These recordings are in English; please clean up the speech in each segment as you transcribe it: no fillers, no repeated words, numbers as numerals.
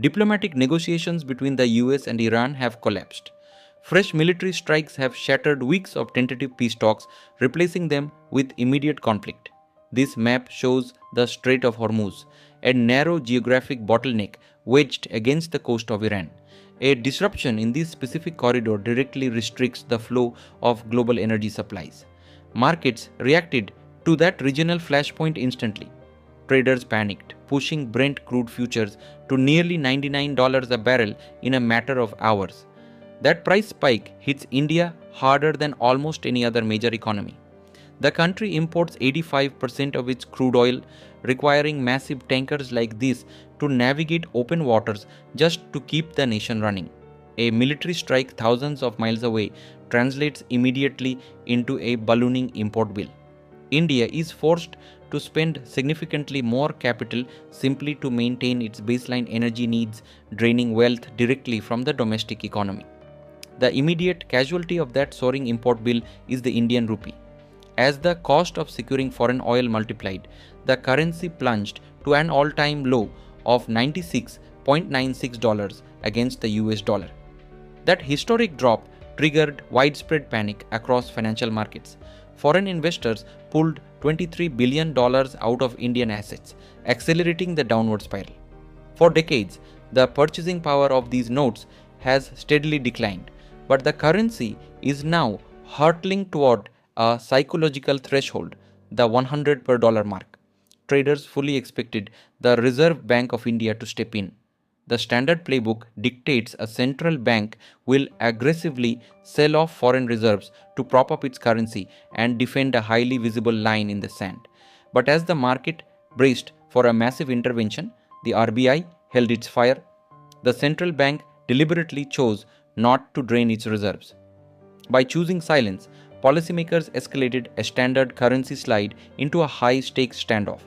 Diplomatic negotiations between the US and Iran have collapsed. Fresh military strikes have shattered weeks of tentative peace talks, replacing them with immediate conflict. This map shows the Strait of Hormuz, a narrow geographic bottleneck wedged against the coast of Iran. A disruption in this specific corridor directly restricts the flow of global energy supplies. Markets reacted to that regional flashpoint instantly. Traders panicked, pushing Brent crude futures to nearly $99 a barrel in a matter of hours. That price spike hits India harder than almost any other major economy. The country imports 85% of its crude oil, requiring massive tankers like this to navigate open waters just to keep the nation running. A military strike thousands of miles away translates immediately into a ballooning import bill. India is forced to spend significantly more capital simply to maintain its baseline energy needs, draining wealth directly from the domestic economy. The immediate casualty of that soaring import bill is the Indian rupee. As the cost of securing foreign oil multiplied, the currency plunged to an all-time low of $96.96 against the US dollar. That historic drop triggered widespread panic across financial markets. Foreign investors pulled $23 billion out of Indian assets, accelerating the downward spiral. For decades, the purchasing power of these notes has steadily declined, but the currency is now hurtling toward a psychological threshold, the 100 per dollar mark. Traders fully expected the Reserve Bank of India to step in. The standard playbook dictates a central bank will aggressively sell off foreign reserves to prop up its currency and defend a highly visible line in the sand. But as the market braced for a massive intervention, the RBI held its fire. The central bank deliberately chose not to drain its reserves. By choosing silence, policymakers escalated a standard currency slide into a high-stakes standoff.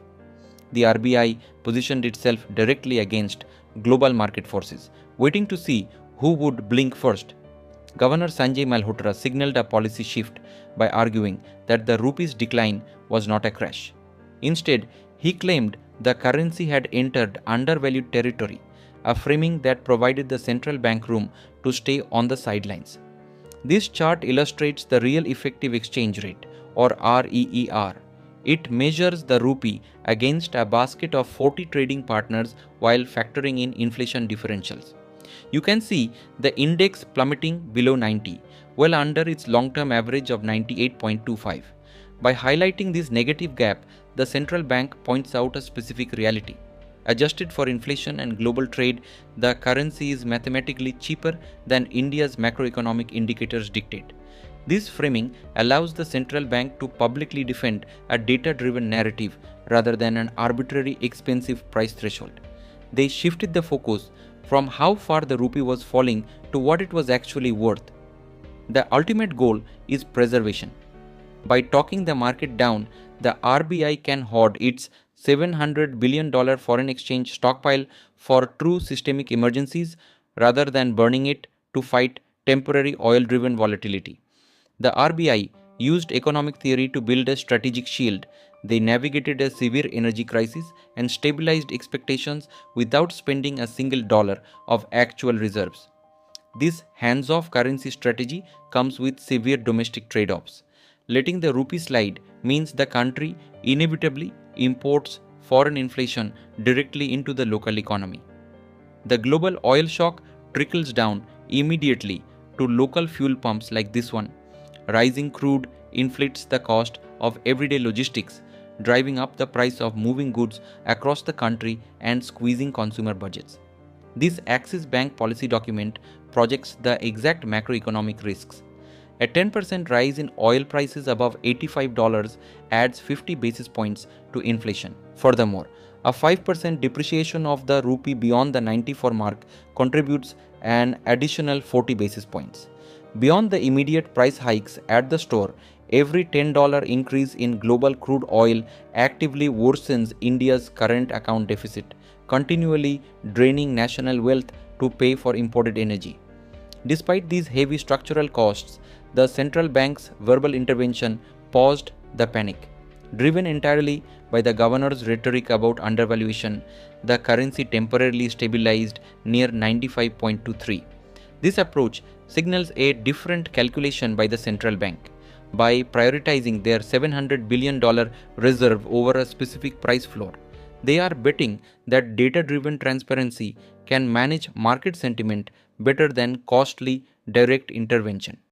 The RBI positioned itself directly against global market forces, waiting to see who would blink first. Governor Sanjay Malhotra signaled a policy shift by arguing that the rupee's decline was not a crash. Instead, he claimed the currency had entered undervalued territory, a framing that provided the central bank room to stay on the sidelines. This chart illustrates the real effective exchange rate, or REER. It measures the rupee against a basket of 40 trading partners while factoring in inflation differentials. You can see the index plummeting below 90, well under its long-term average of 98.25. By highlighting this negative gap, the central bank points out a specific reality. Adjusted for inflation and global trade, the currency is mathematically cheaper than India's macroeconomic indicators dictate. This framing allows the central bank to publicly defend a data-driven narrative rather than an arbitrary expensive price threshold. They shifted the focus from how far the rupee was falling to what it was actually worth. The ultimate goal is preservation. By talking the market down, the RBI can hoard its $700 billion foreign exchange stockpile for true systemic emergencies rather than burning it to fight temporary oil-driven volatility. The RBI used economic theory to build a strategic shield. They navigated a severe energy crisis and stabilized expectations without spending a single dollar of actual reserves. This hands-off currency strategy comes with severe domestic trade-offs. Letting the rupee slide means the country inevitably imports foreign inflation directly into the local economy. The global oil shock trickles down immediately to local fuel pumps like this one. Rising crude inflates the cost of everyday logistics, driving up the price of moving goods across the country and squeezing consumer budgets. This Axis Bank policy document projects the exact macroeconomic risks. A 10% rise in oil prices above $85 adds 50 basis points to inflation. Furthermore, a 5% depreciation of the rupee beyond the 94 mark contributes an additional 40 basis points. Beyond the immediate price hikes at the store, every $10 increase in global crude oil actively worsens India's current account deficit, continually draining national wealth to pay for imported energy. Despite these heavy structural costs, the central bank's verbal intervention paused the panic. Driven entirely by the governor's rhetoric about undervaluation, the currency temporarily stabilized near 95.23. This approach signals a different calculation by the central bank. By prioritizing their $700 billion reserve over a specific price floor, they are betting that data-driven transparency can manage market sentiment better than costly direct intervention.